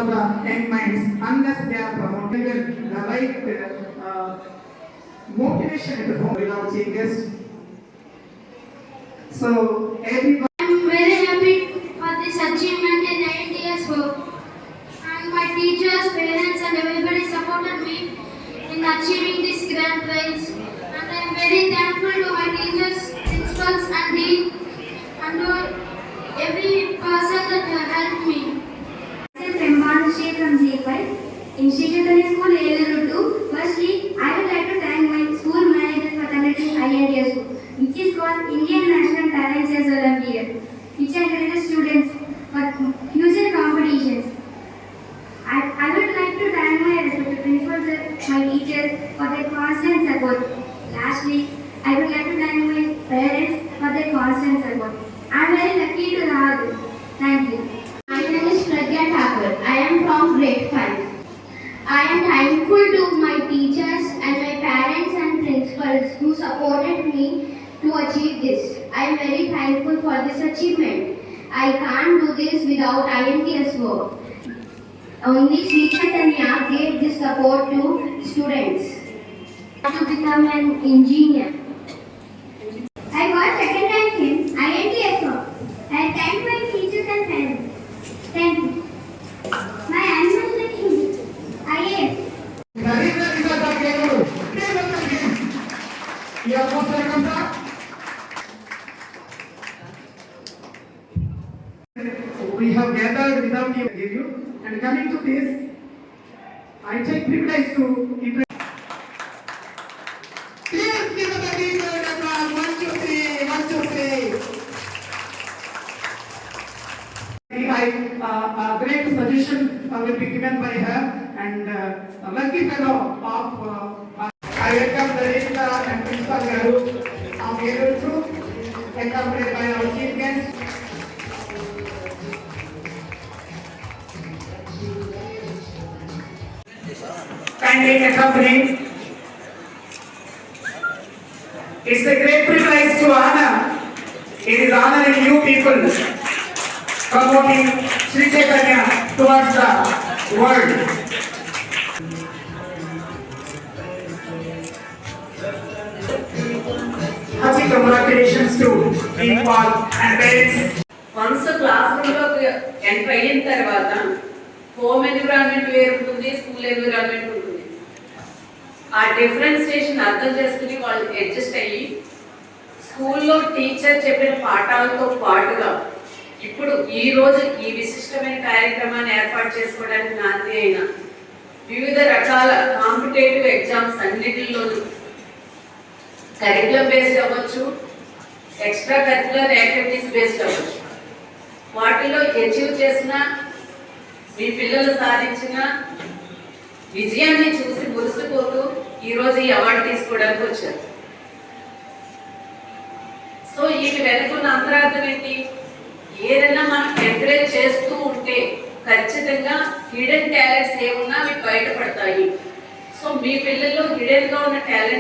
for the young minds unless they are promoting the right motivation at home without changes. So everyone. I'm very happy for this achievement in 9 years work. And my teachers, parents and everybody supported me in achieving this grand prize. And I'm very thankful to my teachers, principals and dean and to every person that helped me. I'm Manushree from G5 in Sri Chaitanya School Eluru 2. Firstly, I would like to thank my school manager for conducting INTS, which is called Indian National Talent Chess Olympiad, which encourages students for future competitions. I would like to thank my respected principals, my teachers for their constant support. Lastly, I would like to thank my parents for their constant support. I am very lucky to have them. Thank you. My name is Pragya Thakur. I am from grade 5. I am thankful to my teachers and my parents and principals who supported me to achieve this. I am very thankful for this achievement. I can't do this without INTS work. Only Sri Chaitanya gave this support to students. To become an engineer. I got second rank in INTS work. I thank my teachers and parents. Thank you. My answer is IAS. We have gathered without you give you, and coming to this, I take privilege to introduce. Please give the teacher a clap. 1, 2, 3, 1, 2, 3. A great suggestion will be given by her, and a lucky fellow of I welcome the Rekha and Principal Garu of Eluru, accompanied by our chief guest. Kindly accompany. It's a great privilege to honor. It is honoring you people, promoting Sri Chaitanya towards the world. Happy congratulations to principal and parents. Once class రూమ్లోకి enter అయిన తర్వాత home environment వేరు ఉంటుంది, school environment ఉంటుంది. ఆ differentiation అర్థం చేసుకుని వాళ్ళు అడ్జస్ట్ అయ్యి స్కూల్లో టీచర్ చెప్పిన పాఠాలతో పాటుగా ఇప్పుడు ఈ రోజు ఈ విశిష్టమైన కార్యక్రమాన్ని ఏర్పాటు చేసుకోవడానికి నాంది అయిన వివిధ రకాల కాంపిటేటివ్ ఎగ్జామ్స్ అన్నిటిలోనూ కరికులం బేస్డ్ అవ్వచ్చు, ఎక్స్ట్రా కరికులర్ యాక్టివిటీస్ బేస్డ్ అవ్వచ్చు, వాటిలో అచీవ్ చేసిన మీ పిల్లలు సాధించిన విజయాన్ని చూసి మురిసిపోతూ ఈరోజు ఈ అవార్డు తీసుకోవడానికి వచ్చారు. సో వీటి వెనుకున్న అంతరార్థం ఏంటి? ఏదైనా మనం ఎంకరేజ్ చేస్తూ ఉంటే ఖచ్చితంగా హిడెన్ టాలెంట్స్ ఏమున్నా అవి బయటపడతాయి. సో మీ పిల్లల్లో హిడెన్గా ఉన్న టాలెంట్స్